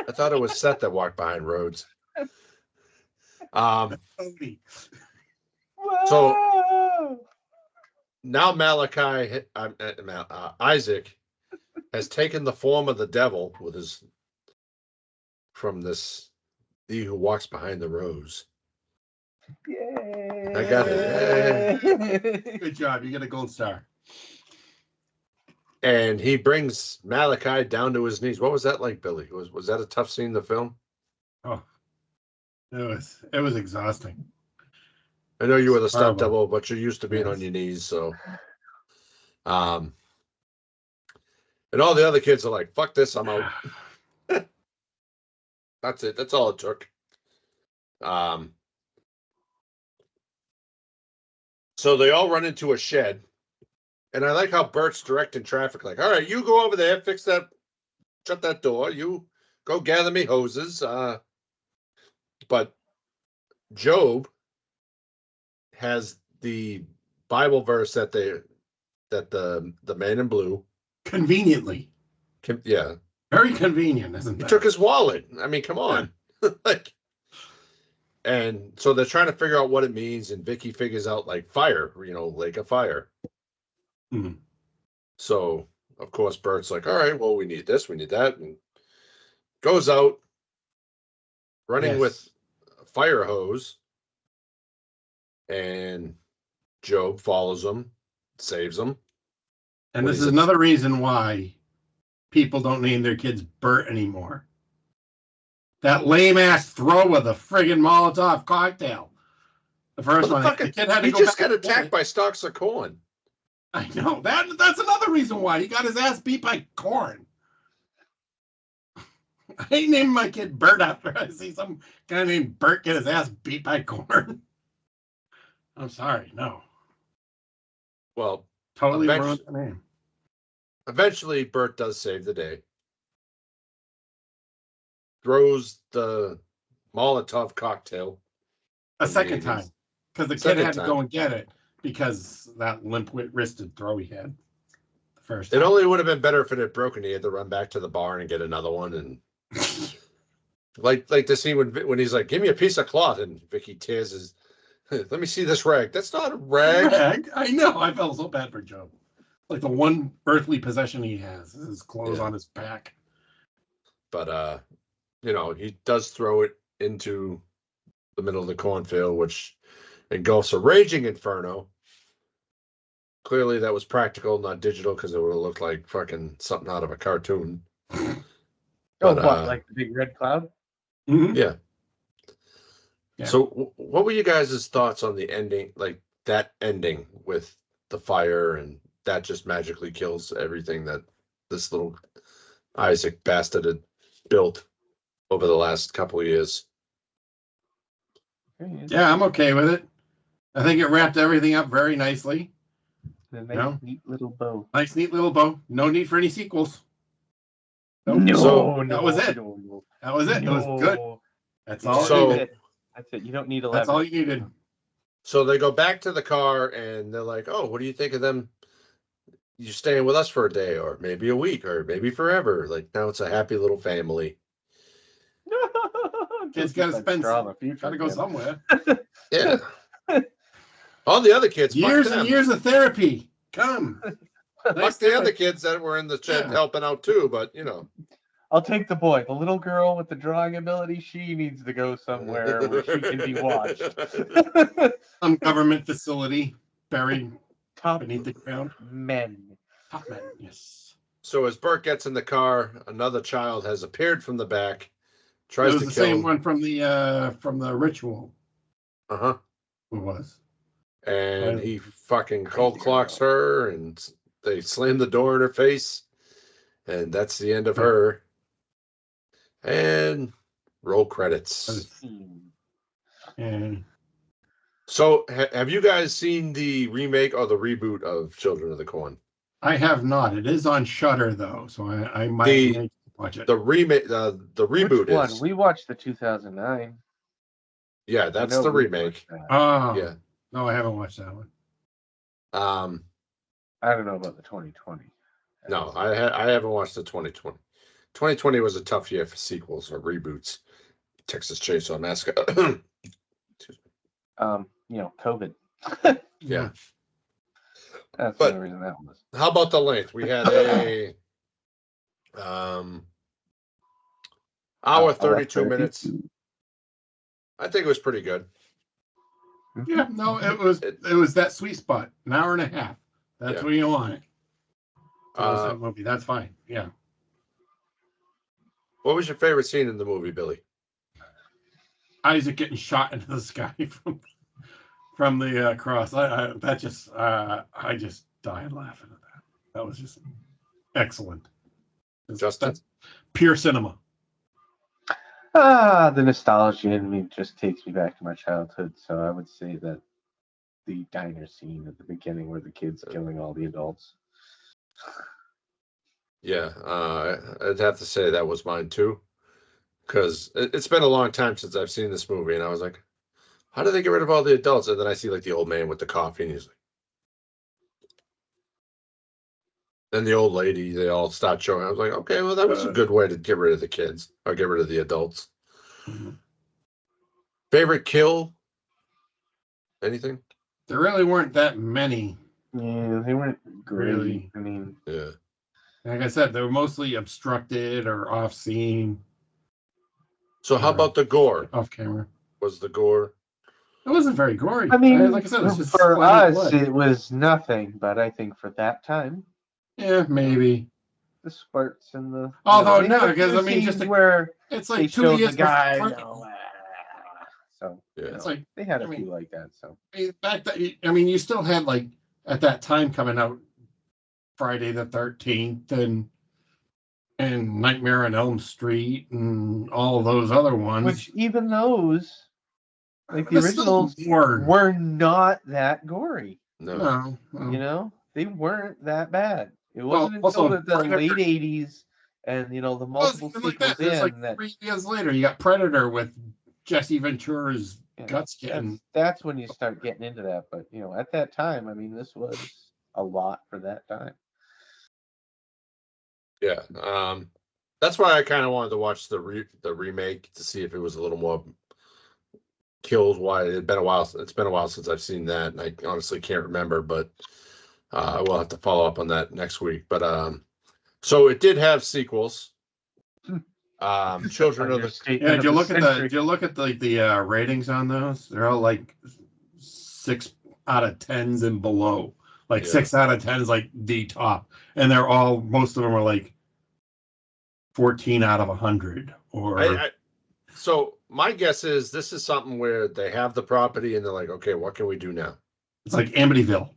I thought it was Seth that walked behind roads. So now Isaac has taken the form of the devil with he who walks behind the rose. Yay. I got it. Yay. Good job. You get a gold star. And he brings Malachi down to his knees. What was that like, Billy? Was that a tough scene to film? Oh, it was exhausting. I know you were the stunt Horrible. double, but you're used to being Yes. on your knees, so. And all the other kids are like, "Fuck this, I'm out." That's it. That's all it took. So they all run into a shed, and I like how Bert's directing traffic. Like, all right, you go over there, fix that, shut that door. You go gather me hoses. But Job has the Bible verse that the man in blue Conveniently. Yeah. Very convenient, isn't He that? took his wallet. I mean, come on. Like, and so they're trying to figure out what it means, and Vicky figures out like fire, like a fire. Hmm. So of course Bert's like, all right, well, we need this, we need that, and goes out running Yes. with a fire hose, and Job follows him, saves him. And What this is is it? another reason why people don't name their kids Bert anymore. That lame ass throw of the friggin' Molotov cocktail. The first one, the kid had to He go just back got and get attacked it. by stalks of corn. I know that's another reason why he got his ass beat by corn. I ain't naming my kid Bert after I see some guy named Bert get his ass beat by corn. I'm sorry, no. Well, Totally ruined the name. eventually Bert does save the day. Throws the Molotov cocktail A second time. Because the kid Second had to time. go and get it because that limp-wristed throw he had the first time. It only would have been better if it had broken. He had to run back to the barn and get another one. And like the scene when he's like, "Give me a piece of cloth," and Vicky tears his. Let me see this rag. That's not a rag. Rag? I know. I felt so bad for Joe. Like the one earthly possession he has is his clothes on his back. But he does throw it into the middle of the cornfield, which engulfs a raging inferno. Clearly, that was practical, not digital, because it would have looked like fucking something out of a cartoon. What, like the big red cloud? Mm-hmm. Yeah. Yeah. So, what were you guys' thoughts on the ending, like that ending with the fire, and that just magically kills everything that this little Isaac bastard had built over the last couple of years? Yeah, I'm okay with it. I think it wrapped everything up very nicely. A nice, neat little bow. Nice, neat little bow. No need for any sequels. So, that was it. That was it. It was good. That's all. That's it. You don't need 11. That's all you needed. So they go back to the car and they're like, "Oh, what do you think of them? You staying with us for a day, or maybe a week, or maybe forever?" Like, now it's a happy little family. Kids got to spend. Got to go somewhere. Yeah. All the other kids. Years and years of therapy. Come. Fuck the other kids that were in the shed helping out too, but I'll take the boy. The little girl with the drawing ability, she needs to go somewhere where she can be watched. Some government facility buried Top beneath the ground. men. Top men, yes. So as Bert gets in the car, another child has appeared from the back, tries It was to the kill same him. one from the ritual. Uh-huh. Who was? And he fucking cold clocks her, and they slam the door in her face, and that's the end of her. And roll credits. And So, have you guys seen the remake or the reboot of Children of the Corn? I have not. It is on Shudder though, so I might need to watch it. The remake, the reboot Which one? is. We watched the 2009. Yeah, that's the remake. Oh, yeah. No, I haven't watched that one. I don't know about the 2020. No, I haven't watched the 2020. 2020 was a tough year for sequels or reboots. Texas Chainsaw Massacre. COVID. Yeah. That's the only reason that was. How about the length? We had a hour 32 minutes. I think it was pretty good. Yeah, no, it was that sweet spot. An hour and a half. That's what you want. close that movie. That's fine. Yeah. What was your favorite scene in the movie, Billy? Isaac getting shot into the sky from the cross. I just died laughing at that. That was just excellent. Justin? That's pure cinema. The nostalgia in me just takes me back to my childhood. So I would say that the diner scene at the beginning where the kid's killing all the adults. Yeah, I'd have to say that was mine too. Because it's been a long time since I've seen this movie, and I was like, how do they get rid of all the adults? And then I see like the old man with the coffee, and he's like, then the old lady, they all start showing. I was like, okay, well, that was a good way to get rid of the kids or get rid of the adults. Mm-hmm. Favorite kill? Anything? There really weren't that many. Yeah, they weren't great. Really? I mean, Yeah. Like I said, they were mostly obstructed or off scene. So how about the gore? Off camera. Was the gore? It wasn't very gory. I mean, like I said, it's just for us, blood. it was nothing. But I think for that time, Yeah, maybe. the sparks and the Although they no, had a because few I mean, just scenes where it's they like 2 showed years the guy. before. So Yeah. It's like they had a few like that. So back that. I mean, you still had like at that time coming out Friday the 13th and Nightmare on Elm Street and all those other ones. which even those, like the They're still originals, more- were not that gory. No. No. You know, they weren't that bad. It Well, wasn't also, until the Predator- late '80s and the multiple Well, sequels like that. It's like in that 3 years later, you got Predator with Jesse Ventura's guts getting. that's when you start getting into that. But at that time, I mean, this was a lot for that time. Yeah. That's why I kind of wanted to watch the remake to see if it was a little more kills. Why it's been a while. It's been a while since I've seen that, and I honestly can't remember. But I will have to follow up on that next week. But so it did have sequels. Children of the Yeah, did you look at the ratings on those? They're all like 6 out of 10s and below. Like 6 out of 10 is like the top, and most of them are like 14 out of 100. Or so my guess is this is something where they have the property and they're like, okay, what can we do now? It's like Amityville.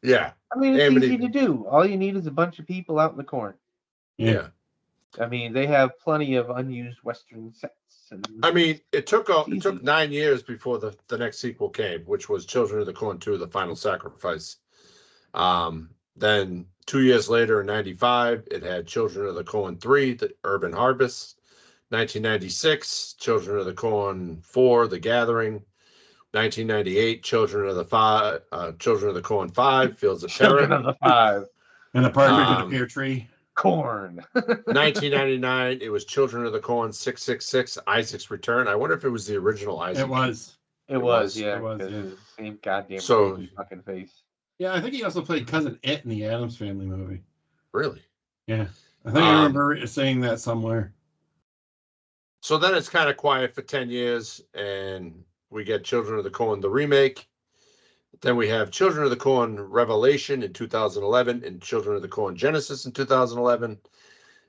Yeah, I mean, it's easy to do. All you need is a bunch of people out in the corn. Yeah. I mean, they have plenty of unused Western sets. I mean, it took 9 years before the next sequel came, which was Children of the Corn 2, The Final Sacrifice. Then 2 years later in 95, it had Children of the Corn 3, The Urban Harvest. 1996, Children of the Corn 4, The Gathering. 1998, Children of the Corn 5, Fields of Terror. Children of the Five. And the Partridge in the Pear Tree. Corn. 1999, it was Children of the Corn 666, Isaac's Return. I wonder if it was the original Isaac. It was. It was, yeah. Same goddamn fucking face. Yeah, I think he also played Cousin It in the Addams Family movie. Really? Yeah. I think I remember saying that somewhere. So then it's kind of quiet for 10 years, and we get Children of the Corn, the remake. Then we have Children of the Corn Revelation in 2011 and Children of the Corn Genesis in 2011.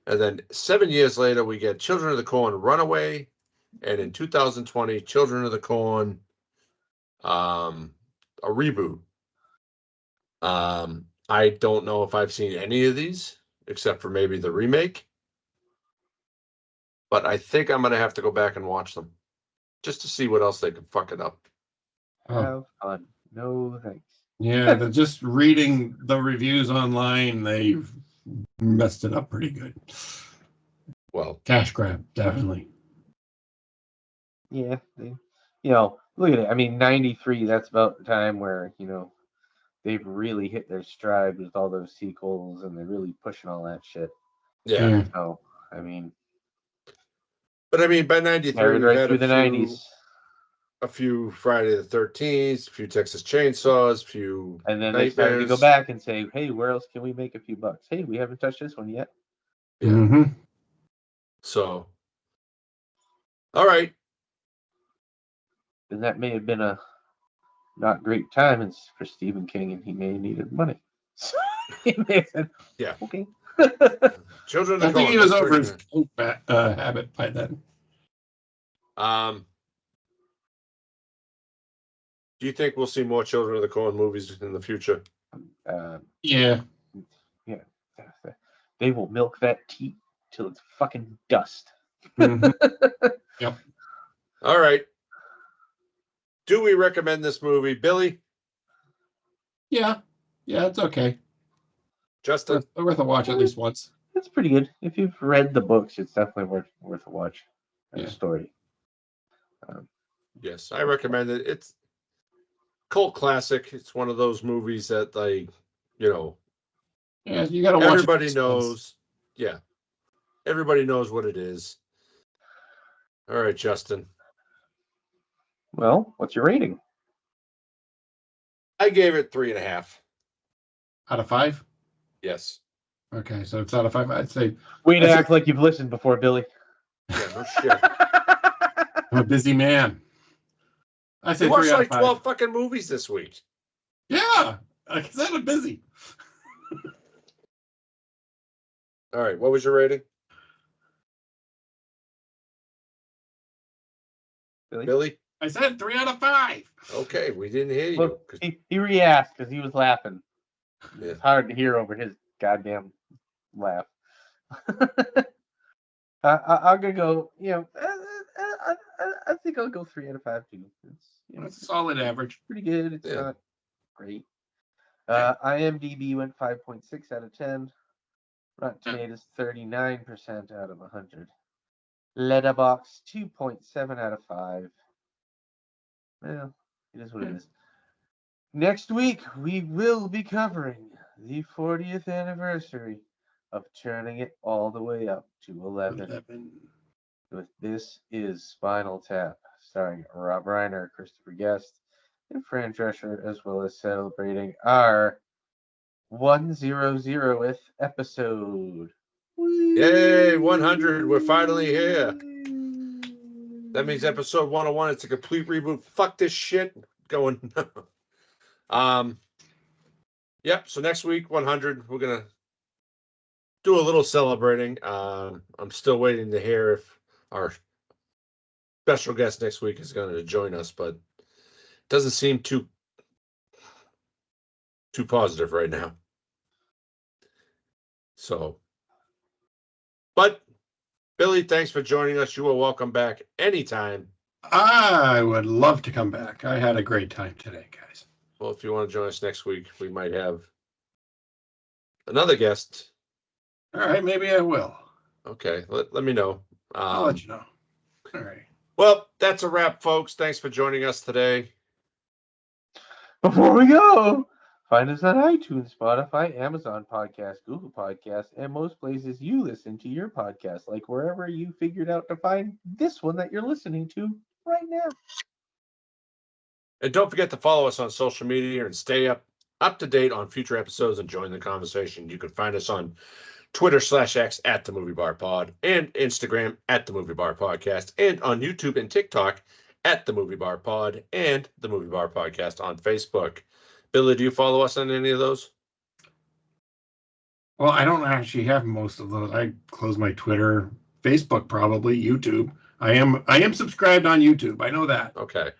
And then 7 years later, we get Children of the Corn Runaway. And in 2020, Children of the Corn, a reboot. I don't know if I've seen any of these, except for maybe the remake. But I think I'm going to have to go back and watch them just to see what else they can fuck it up. Have fun. No thanks. Yeah, just reading the reviews online, they've messed it up pretty good. Well, cash grab, definitely. Yeah, look at it. I mean, 93, that's about the time where, they've really hit their stride with all those sequels and they're really pushing all that shit. Yeah. So, I mean. But I mean, by 93, we had through the 90s. A few Friday the 13th, a few Texas Chainsaws, a few. And then they started to go back and say, hey, where else can we make a few bucks? Hey, we haven't touched this one yet. Yeah. Mm-hmm. So, all right. And that may have been a not great time for Stephen King, and he may have needed money. He may have said, Yeah. okay. Children of I the think Corn. he was that's over his 39. habit by then. Do you think we'll see more Children of the Corn movies in the future? Yeah. Yeah. They will milk that teat till it's fucking dust. Mhm. Yep. All right. Do we recommend this movie, Billy? Yeah. Yeah, it's okay. Justin? Worth a watch at least once. It's pretty good. If you've read the books, it's definitely worth a watch. And Yeah. a story. Yes, I recommend it. It's cult classic. It's one of those movies that, like, you know, Yeah, you got to watch everybody it once. knows. Yeah. Everybody knows what it is. All right, Justin. Well, what's your rating? I gave it 3.5. Out of 5? Yes. Okay, so it's out of 5. I'd say Way to That's act like you've listened before, Billy. Yeah, no shit. I'm a busy man. I say You 3 watched out like of 5. 12 fucking movies this week. Yeah, because I'm busy. All right, what was your rating? Billy? I said 3 out of 5. Okay, we didn't hear you. Look, he re-asked because he was laughing. Yeah. It's hard to hear over his goddamn laugh. I'm gonna go. I think I'll go 3 out of 5 too. It's That's a solid average. pretty good. It's Yeah. not great. IMDb went 5.6 out of 10. Rotten Tomatoes 39% out of 100. Letterboxd 2.7 out of 5. Well, it is what it is. Next week we will be covering the 40th anniversary of turning it all the way up to 11. With This Is Spinal Tap, starring Rob Reiner, Christopher Guest, and Fran Drescher, as well as celebrating our 100th episode. Yay, 100. We're finally here. That means episode 101. It's a complete reboot. Fuck this shit. Going. Yep. So next week, 100. We're gonna do a little celebrating. I'm still waiting to hear if our special guest next week is going to join us, but it doesn't seem too positive right now. So, but Billy, thanks for joining us. You are welcome back anytime. I would love to come back. I had a great time today, guys. Well, if you want to join us next week, we might have another guest. All right, maybe I will. Okay, let me know. I'll let you know. All right. Well, that's a wrap, folks. Thanks for joining us today. Before we go, find us on iTunes, Spotify, Amazon Podcasts, Google Podcasts, and most places you listen to your podcast, like wherever you figured out to find this one that you're listening to right now. And don't forget to follow us on social media and stay up to date on future episodes and join the conversation. You can find us on Twitter/X at the Movie Bar Pod and Instagram at the Movie Bar Podcast and on YouTube and TikTok at the Movie Bar Pod and the Movie Bar Podcast on Facebook. Billy, do you follow us on any of those? Well, I don't actually have most of those. I close my Twitter, Facebook, probably YouTube. I am subscribed on YouTube. I know that. Okay.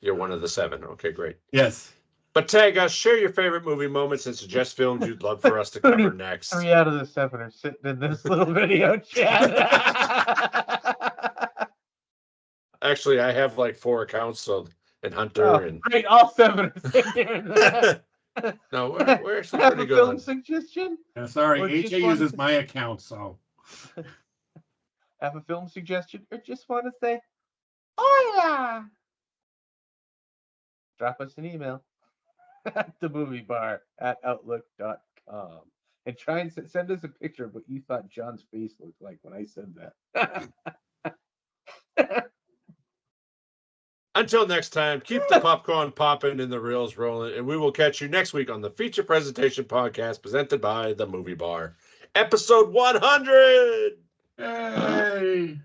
You're one of the 7. Okay, great. Yes. But tag us, share your favorite movie moments, and suggest films you'd love for us to cover next. 3 out of the 7 are sitting in this little video chat. Actually, I have like 4 accounts, and Hunter and great, all 7 are sitting there. no, we're actually Have pretty a good. film On... suggestion? Yeah, sorry, Or just HA want uses to- my account, so. Have a film suggestion, or just want to say, hola? Drop us an email at themoviebar@outlook.com and try and send us a picture of what you thought John's face looked like when I said that. Until next time, keep the popcorn popping and the reels rolling, and we will catch you next week on the Feature Presentation Podcast presented by The Movie Bar. Episode 100! Hey!